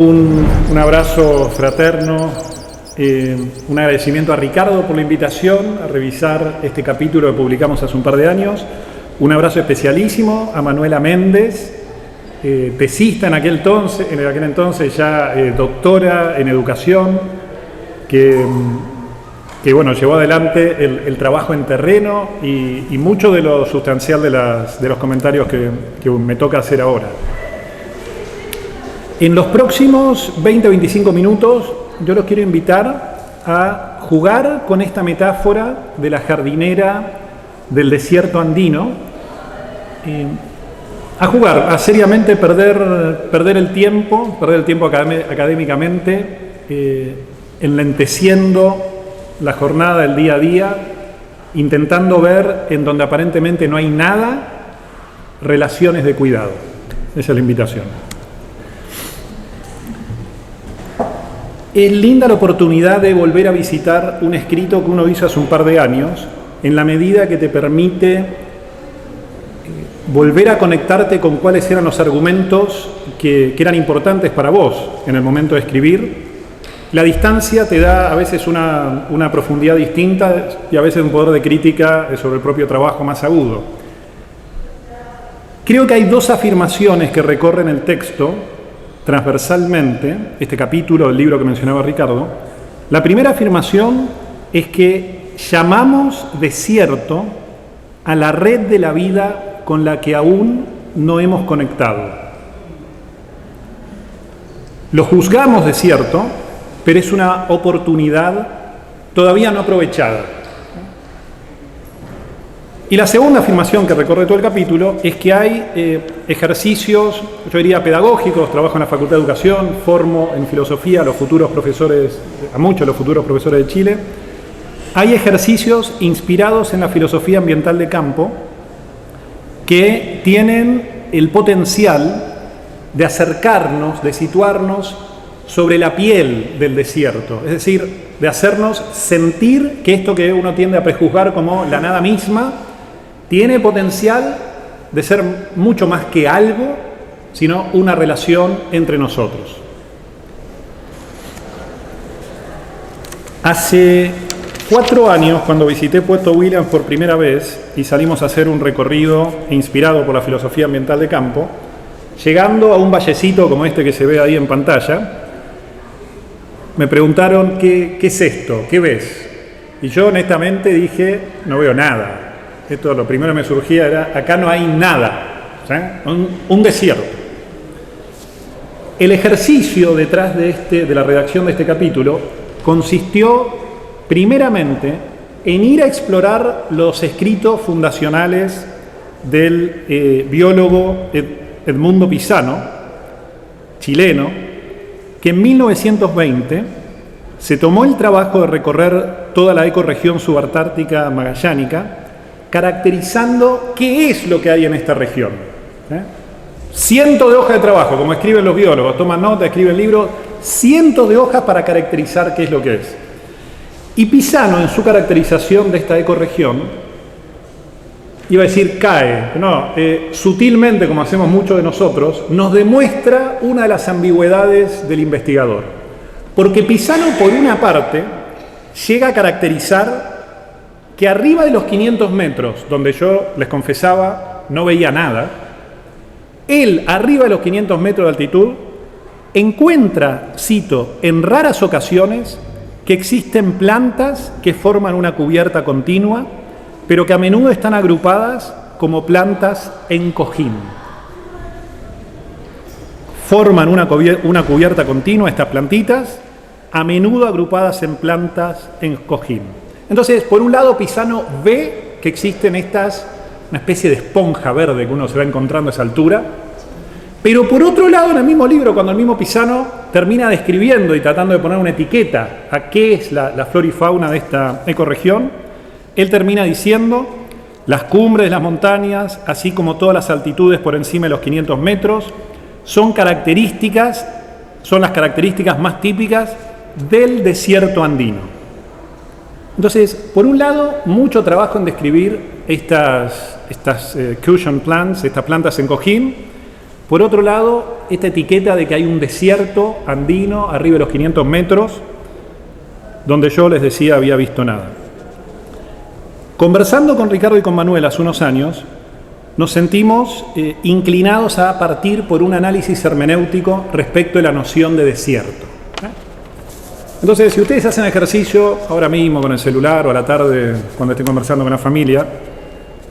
Un abrazo fraterno, un agradecimiento a Ricardo por la invitación a revisar este capítulo que publicamos hace un par de años. Un abrazo especialísimo a Manuela Méndez, tesista en aquel entonces ya doctora en educación, que bueno, llevó adelante el trabajo en terreno y mucho de lo sustancial de los comentarios que me toca hacer ahora. En los próximos 20 o 25 minutos yo los quiero invitar a jugar con esta metáfora de la jardinera del desierto andino, a jugar, a seriamente perder el tiempo académicamente, enlenteciendo la jornada del día a día, intentando ver en donde aparentemente no hay nada, relaciones de cuidado. Esa es la invitación. Es linda la oportunidad de volver a visitar un escrito que uno hizo hace un par de años, en la medida que te permite volver a conectarte con cuáles eran los argumentos que eran importantes para vos en el momento de escribir. La distancia te da a veces una profundidad distinta y a veces un poder de crítica sobre el propio trabajo más agudo. Creo que hay dos afirmaciones que recorren el texto transversalmente, este capítulo del libro que mencionaba Ricardo. La primera afirmación es que llamamos desierto a la red de la vida con la que aún no hemos conectado. Lo juzgamos desierto, pero es una oportunidad todavía no aprovechada. Y la segunda afirmación que recorre todo el capítulo es que hay ejercicios, yo diría pedagógicos, trabajo en la Facultad de Educación, formo en filosofía a muchos de los futuros profesores de Chile. Hay ejercicios inspirados en la filosofía ambiental de campo que tienen el potencial de acercarnos, de situarnos sobre la piel del desierto, es decir, de hacernos sentir que esto que uno tiende a prejuzgar como la nada misma tiene potencial de ser mucho más que algo, sino una relación entre nosotros. Hace 4 años, cuando visité Puerto Williams por primera vez y salimos a hacer un recorrido inspirado por la filosofía ambiental de campo, llegando a un vallecito como este que se ve ahí en pantalla, me preguntaron, ¿qué es esto? ¿Qué ves? Y yo honestamente dije, no veo nada. Esto lo primero que me surgía era, acá no hay nada, un desierto. El ejercicio detrás de la redacción de este capítulo consistió primeramente en ir a explorar los escritos fundacionales del biólogo Edmundo Pisano, chileno, que en 1920 se tomó el trabajo de recorrer toda la ecorregión subantártica magallánica, caracterizando qué es lo que hay en esta región. Cientos de hojas de trabajo, como escriben los biólogos, toman nota, escriben libros, cientos de hojas para caracterizar qué es lo que es. Y Pisano, en su caracterización de esta ecorregión, iba a decir sutilmente, como hacemos muchos de nosotros, nos demuestra una de las ambigüedades del investigador. Porque Pisano, por una parte, llega a caracterizar que arriba de los 500 metros, donde yo les confesaba no veía nada, él, arriba de los 500 metros de altitud, encuentra, cito, en raras ocasiones, que existen plantas que forman una cubierta continua, pero que a menudo están agrupadas como plantas en cojín. Forman una cubierta continua estas plantitas, a menudo agrupadas en plantas en cojín. Entonces, por un lado, Pisano ve que existen una especie de esponja verde que uno se va encontrando a esa altura, pero por otro lado, en el mismo libro, cuando el mismo Pisano termina describiendo y tratando de poner una etiqueta a qué es la flora y fauna de esta ecorregión, él termina diciendo: las cumbres de las montañas, así como todas las altitudes por encima de los 500 metros, son las características más típicas del desierto andino. Entonces, por un lado, mucho trabajo en describir estas cushion plants, estas plantas en cojín. Por otro lado, esta etiqueta de que hay un desierto andino arriba de los 500 metros, donde yo les decía había visto nada. Conversando con Ricardo y con Manuel hace unos años, nos sentimos inclinados a partir por un análisis hermenéutico respecto de la noción de desierto. Entonces, si ustedes hacen ejercicio ahora mismo con el celular o a la tarde cuando estén conversando con la familia,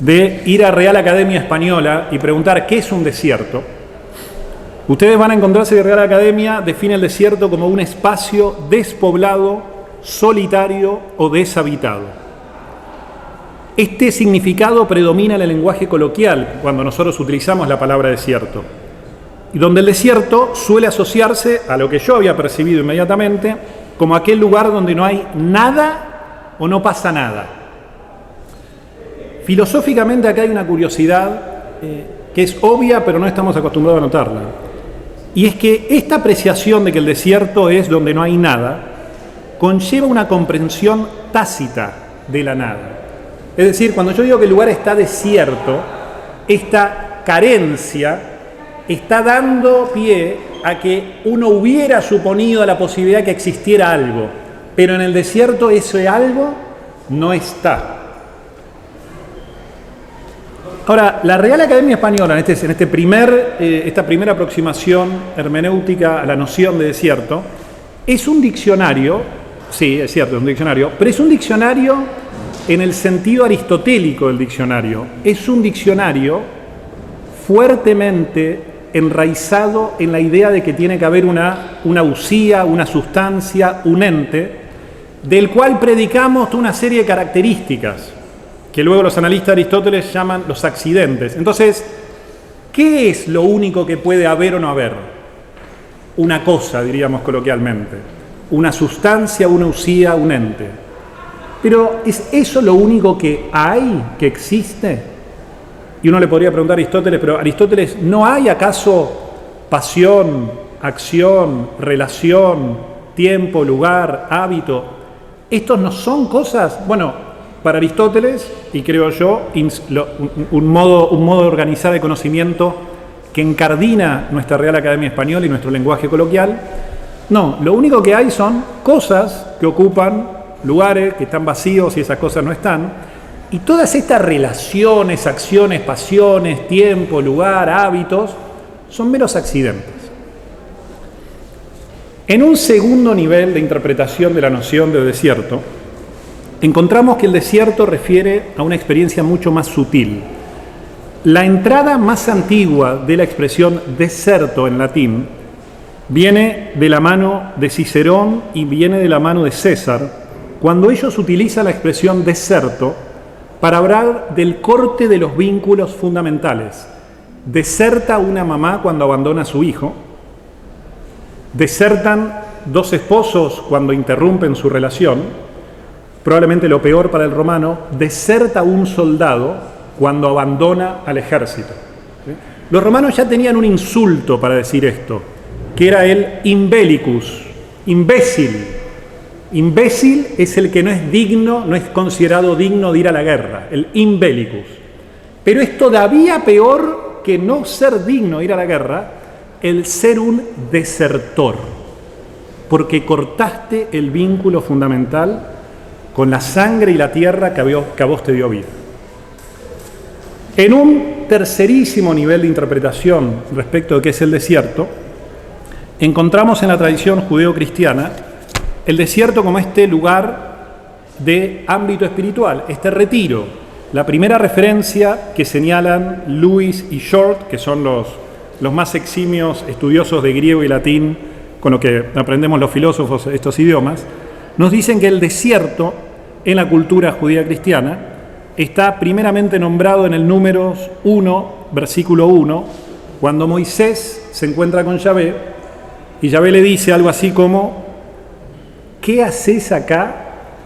de ir a Real Academia Española y preguntar qué es un desierto, ustedes van a encontrarse que Real Academia define el desierto como un espacio despoblado, solitario o deshabitado. Este significado predomina en el lenguaje coloquial cuando nosotros utilizamos la palabra desierto, y donde el desierto suele asociarse a lo que yo había percibido inmediatamente como aquel lugar donde no hay nada o no pasa nada. Filosóficamente acá hay una curiosidad que es obvia, pero no estamos acostumbrados a notarla. Y es que esta apreciación de que el desierto es donde no hay nada, conlleva una comprensión tácita de la nada. Es decir, cuando yo digo que el lugar está desierto, esta carencia está dando pie a que uno hubiera suponido la posibilidad de que existiera algo, pero en el desierto ese algo no está. Ahora, la Real Academia Española, en esta primera aproximación hermenéutica a la noción de desierto, es un diccionario, sí, es cierto, es un diccionario, pero es un diccionario en el sentido aristotélico del diccionario. Es un diccionario fuertemente enraizado en la idea de que tiene que haber una usía, una sustancia, un ente, del cual predicamos una serie de características que luego los analistas de Aristóteles llaman los accidentes. Entonces, ¿qué es lo único que puede haber o no haber? Una cosa, diríamos coloquialmente. Una sustancia, una usía, un ente. Pero ¿es eso lo único que hay, que existe? Y uno le podría preguntar a Aristóteles, pero Aristóteles, ¿no hay acaso pasión, acción, relación, tiempo, lugar, hábito? ¿Estos no son cosas? Bueno, para Aristóteles, y creo yo, un modo de organizar el conocimiento que encardina nuestra Real Academia Española y nuestro lenguaje coloquial, no, lo único que hay son cosas que ocupan lugares que están vacíos y esas cosas no están, y todas estas relaciones, acciones, pasiones, tiempo, lugar, hábitos, son meros accidentes. En un segundo nivel de interpretación de la noción de desierto, encontramos que el desierto refiere a una experiencia mucho más sutil. La entrada más antigua de la expresión deserto en latín viene de la mano de Cicerón y viene de la mano de César, cuando ellos utilizan la expresión deserto para hablar del corte de los vínculos fundamentales. Deserta una mamá cuando abandona a su hijo, desertan dos esposos cuando interrumpen su relación, probablemente lo peor para el romano, deserta un soldado cuando abandona al ejército. Los romanos ya tenían un insulto para decir esto, que era el imbellicus, imbécil. Imbécil es el que no es digno, no es considerado digno de ir a la guerra, el imbellicus. Pero es todavía peor que no ser digno de ir a la guerra, el ser un desertor, porque cortaste el vínculo fundamental con la sangre y la tierra que a vos te dio vida. En un tercerísimo nivel de interpretación respecto de qué es el desierto, encontramos en la tradición judeo-cristiana el desierto como este lugar de ámbito espiritual, este retiro. La primera referencia que señalan Lewis y Short, que son los más eximios estudiosos de griego y latín, con lo que aprendemos los filósofos estos idiomas, nos dicen que el desierto en la cultura judía cristiana está primeramente nombrado en el Números 1, versículo 1, cuando Moisés se encuentra con Yahvé y Yahvé le dice algo así como: ¿qué haces acá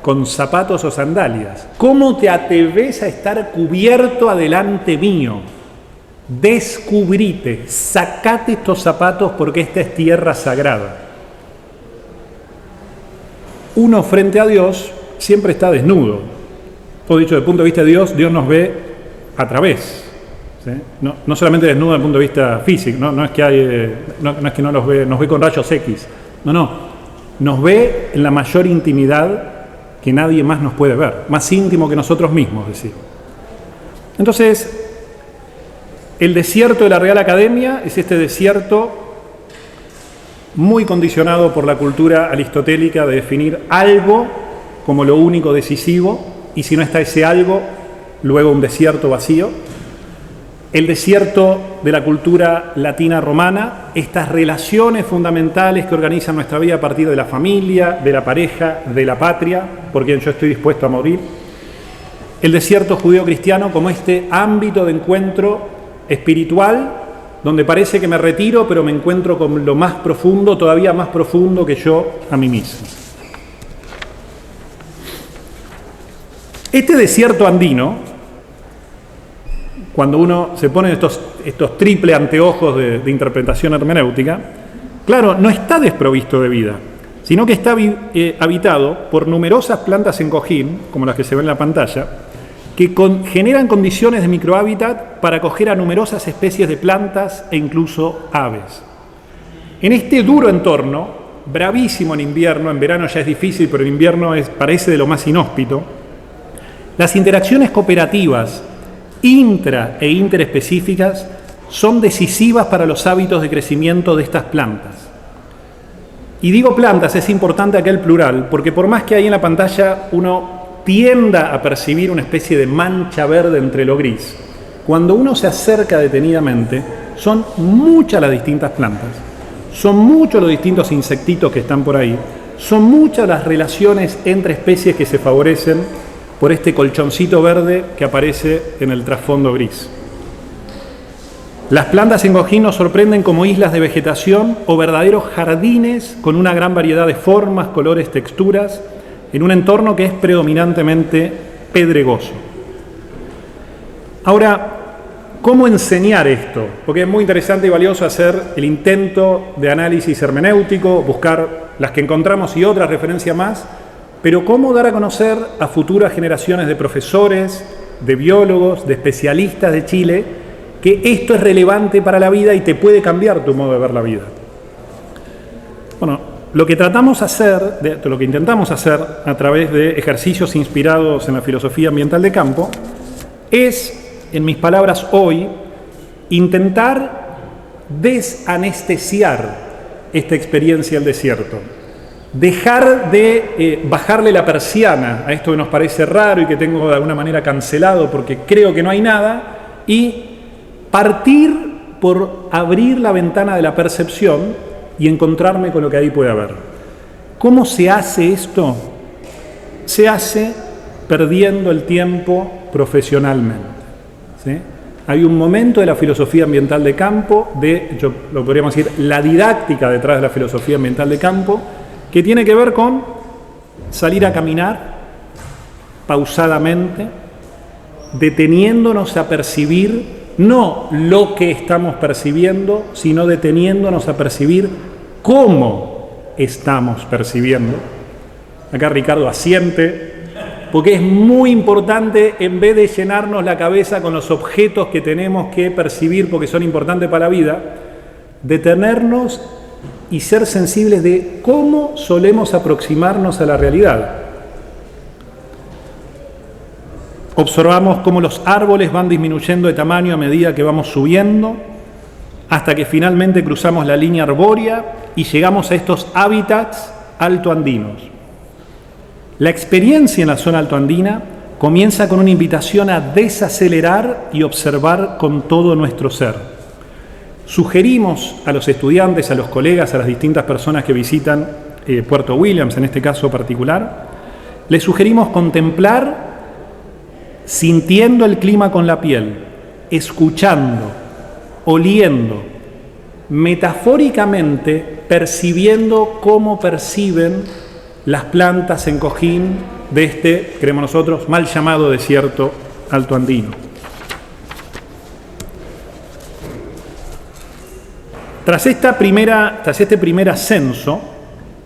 con zapatos o sandalias? ¿Cómo te atreves a estar cubierto adelante mío? Descubrite, sacate estos zapatos porque esta es tierra sagrada. Uno frente a Dios siempre está desnudo. O dicho, desde el punto de vista de Dios, Dios nos ve a través. ¿sí? No solamente desnudo desde el punto de vista físico, no es que no los ve, nos ve con rayos X, nos ve en la mayor intimidad que nadie más nos puede ver, más íntimo que nosotros mismos, decir. Entonces, el desierto de la Real Academia es este desierto muy condicionado por la cultura aristotélica de definir algo como lo único decisivo, y si no está ese algo, luego un desierto vacío. El desierto de la cultura latina romana, estas relaciones fundamentales que organizan nuestra vida a partir de la familia, de la pareja, de la patria, por quien yo estoy dispuesto a morir. El desierto judío-cristiano como este ámbito de encuentro espiritual, donde parece que me retiro, pero me encuentro con lo más profundo, todavía más profundo que yo a mí mismo. Este desierto andino, cuando uno se pone estos triple anteojos de interpretación hermenéutica, claro, no está desprovisto de vida, sino que está habitado por numerosas plantas en cojín, como las que se ven en la pantalla, que generan condiciones de microhábitat para acoger a numerosas especies de plantas e incluso aves. En este duro entorno, bravísimo en invierno, en verano ya es difícil, pero en invierno parece de lo más inhóspito, las interacciones cooperativas intra e interespecíficas son decisivas para los hábitos de crecimiento de estas plantas. Y digo plantas, es importante aquel plural, porque por más que ahí en la pantalla uno tienda a percibir una especie de mancha verde entre lo gris, cuando uno se acerca detenidamente, son muchas las distintas plantas, son muchos los distintos insectitos que están por ahí, son muchas las relaciones entre especies que se favorecen por este colchoncito verde que aparece en el trasfondo gris. Las plantas en cojín nos sorprenden como islas de vegetación o verdaderos jardines con una gran variedad de formas, colores, texturas, en un entorno que es predominantemente pedregoso. Ahora, ¿cómo enseñar esto? Porque es muy interesante y valioso hacer el intento de análisis hermenéutico, buscar las que encontramos y otras referencias más, pero ¿cómo dar a conocer a futuras generaciones de profesores, de biólogos, de especialistas de Chile, que esto es relevante para la vida y te puede cambiar tu modo de ver la vida? Bueno, lo que intentamos hacer a través de ejercicios inspirados en la filosofía ambiental de campo es, en mis palabras hoy, intentar desanestesiar esta experiencia del desierto. Dejar de bajarle la persiana a esto que nos parece raro y que tengo de alguna manera cancelado porque creo que no hay nada, y partir por abrir la ventana de la percepción y encontrarme con lo que ahí puede haber. ¿Cómo se hace esto? Se hace perdiendo el tiempo profesionalmente, ¿sí? Hay un momento de la filosofía ambiental de campo, lo podríamos decir, la didáctica detrás de la filosofía ambiental de campo, que tiene que ver con salir a caminar pausadamente, deteniéndonos a percibir no lo que estamos percibiendo, sino deteniéndonos a percibir cómo estamos percibiendo. Acá Ricardo asiente, porque es muy importante, en vez de llenarnos la cabeza con los objetos que tenemos que percibir porque son importantes para la vida, detenernos y ser sensibles de cómo solemos aproximarnos a la realidad. Observamos cómo los árboles van disminuyendo de tamaño a medida que vamos subiendo, hasta que finalmente cruzamos la línea arbórea y llegamos a estos hábitats altoandinos. La experiencia en la zona altoandina comienza con una invitación a desacelerar y observar con todo nuestro ser. Sugerimos a los estudiantes, a los colegas, a las distintas personas que visitan Puerto Williams, en este caso particular, les sugerimos contemplar sintiendo el clima con la piel, escuchando, oliendo, metafóricamente percibiendo cómo perciben las plantas en cojín de este, creemos nosotros, mal llamado desierto altoandino. Tras este primer ascenso,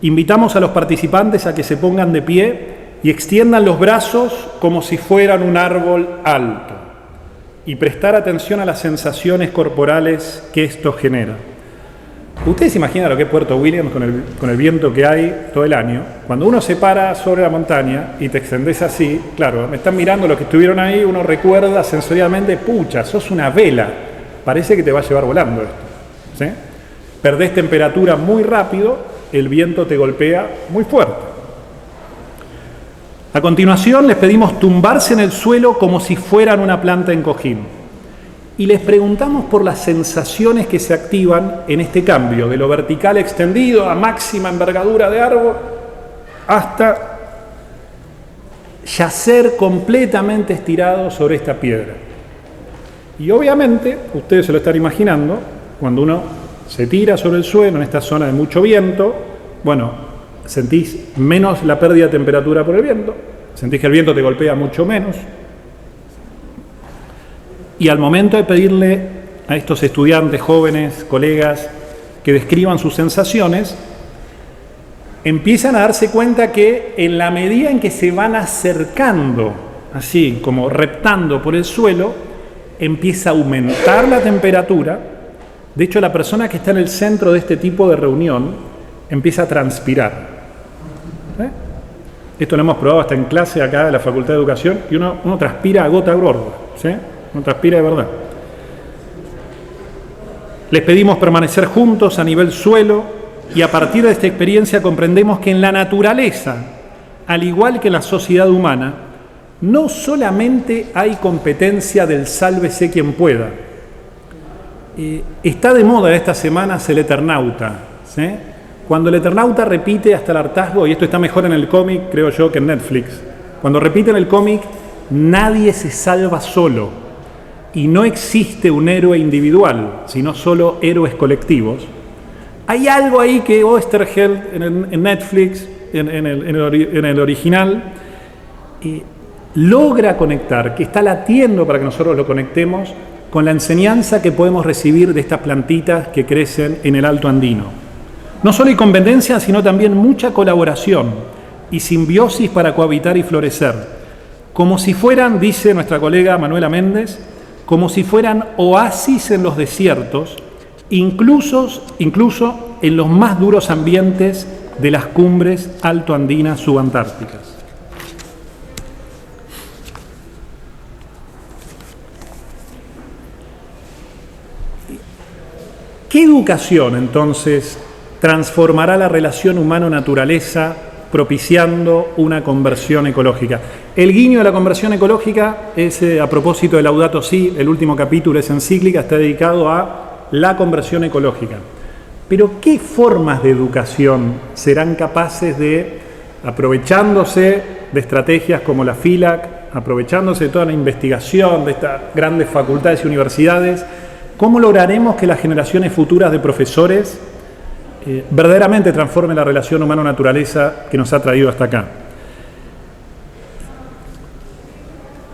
invitamos a los participantes a que se pongan de pie y extiendan los brazos como si fueran un árbol alto. y prestar atención a las sensaciones corporales que esto genera. Ustedes se imaginan lo que es Puerto Williams con el viento que hay todo el año. Cuando uno se para sobre la montaña y te extendés así, claro, me están mirando los que estuvieron ahí, uno recuerda sensorialmente, pucha, sos una vela, parece que te va a llevar volando esto, ¿sí? Perdés temperatura muy rápido, el viento te golpea muy fuerte. A continuación les pedimos tumbarse en el suelo como si fueran una planta en cojín. Y les preguntamos por las sensaciones que se activan en este cambio, de lo vertical extendido a máxima envergadura de árbol, hasta yacer completamente estirado sobre esta piedra. Y obviamente, ustedes se lo están imaginando, cuando uno se tira sobre el suelo en esta zona de mucho viento, bueno, sentís menos la pérdida de temperatura por el viento, sentís que el viento te golpea mucho menos. Y al momento de pedirle a estos estudiantes, jóvenes, colegas, que describan sus sensaciones, empiezan a darse cuenta que en la medida en que se van acercando, así como reptando por el suelo, empieza a aumentar la temperatura. De hecho, la persona que está en el centro de este tipo de reunión empieza a transpirar. Esto lo hemos probado hasta en clase acá en la Facultad de Educación y uno transpira a gota gorda, ¿sí? No transpira de verdad. Les pedimos permanecer juntos a nivel suelo y a partir de esta experiencia comprendemos que en la naturaleza, al igual que en la sociedad humana, no solamente hay competencia del sálvese quien pueda. Está de moda estas semanas el Eternauta, ¿sí? Cuando el Eternauta repite hasta el hartazgo, y esto está mejor en el cómic, creo yo, que en Netflix, cuando repite en el cómic, nadie se salva solo. Y no existe un héroe individual, sino solo héroes colectivos. Hay algo ahí que Oesterheld en Netflix, en el original, logra conectar, que está latiendo para que nosotros lo conectemos con la enseñanza que podemos recibir de estas plantitas que crecen en el Alto Andino. No solo hay competencia, sino también mucha colaboración y simbiosis para cohabitar y florecer. Como si fueran, dice nuestra colega Manuela Méndez, como si fueran oasis en los desiertos, incluso en los más duros ambientes de las cumbres altoandinas subantárticas. ¿Qué educación, entonces, transformará la relación humano-naturaleza propiciando una conversión ecológica? El guiño de la conversión ecológica es, a propósito de Laudato Si, el último capítulo de esa encíclica está dedicado a la conversión ecológica. Pero ¿qué formas de educación serán capaces de, aprovechándose de estrategias como la FILAC, aprovechándose de toda la investigación de estas grandes facultades y universidades, cómo lograremos que las generaciones futuras de profesores verdaderamente transformen la relación humano-naturaleza que nos ha traído hasta acá?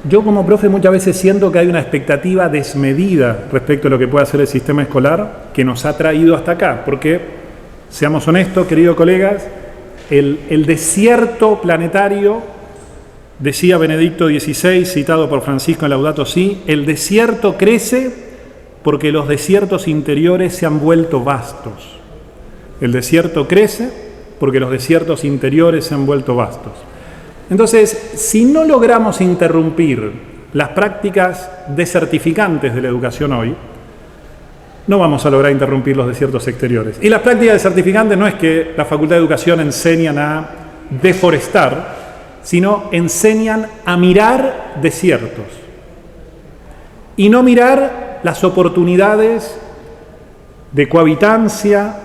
Yo como profe muchas veces siento que hay una expectativa desmedida respecto a lo que puede hacer el sistema escolar que nos ha traído hasta acá, porque, seamos honestos, queridos colegas, el desierto planetario, decía Benedicto XVI, citado por Francisco en Laudato Si, el desierto crece porque los desiertos interiores se han vuelto vastos. El desierto crece porque los desiertos interiores se han vuelto vastos. Entonces, si no logramos interrumpir las prácticas desertificantes de la educación hoy, no vamos a lograr interrumpir los desiertos exteriores. Y las prácticas desertificantes no es que la Facultad de Educación enseñan a deforestar, sino enseñan a mirar desiertos y no mirar las oportunidades de cohabitancia,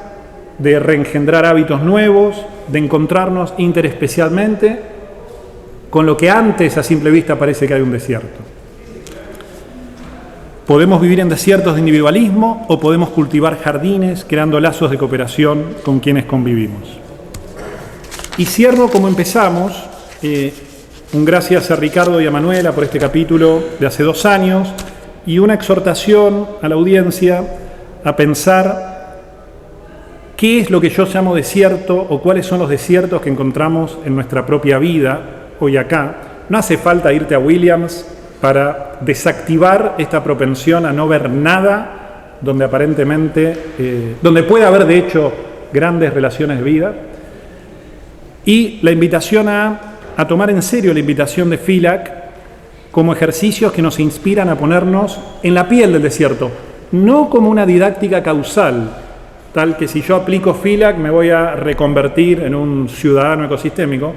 de reengendrar hábitos nuevos, de encontrarnos interespecialmente con lo que antes a simple vista parece que hay un desierto. Podemos vivir en desiertos de individualismo o podemos cultivar jardines creando lazos de cooperación con quienes convivimos. Y cierro como empezamos, un gracias a Ricardo y a Manuela por este capítulo de hace 2 años y una exhortación a la audiencia a pensar qué es lo que yo llamo desierto o cuáles son los desiertos que encontramos en nuestra propia vida hoy acá. No hace falta irte a Williams para desactivar esta propensión a no ver nada donde aparentemente, donde puede haber de hecho grandes relaciones de vida, y la invitación a tomar en serio la invitación de Phylac como ejercicios que nos inspiran a ponernos en la piel del desierto, no como una didáctica causal, tal que si yo aplico Phylac me voy a reconvertir en un ciudadano ecosistémico,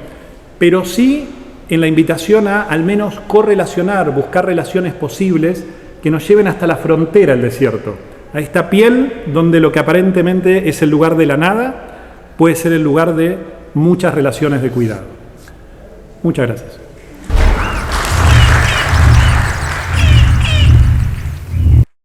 pero sí en la invitación a al menos correlacionar, buscar relaciones posibles que nos lleven hasta la frontera del desierto, a esta piel donde lo que aparentemente es el lugar de la nada puede ser el lugar de muchas relaciones de cuidado. Muchas gracias.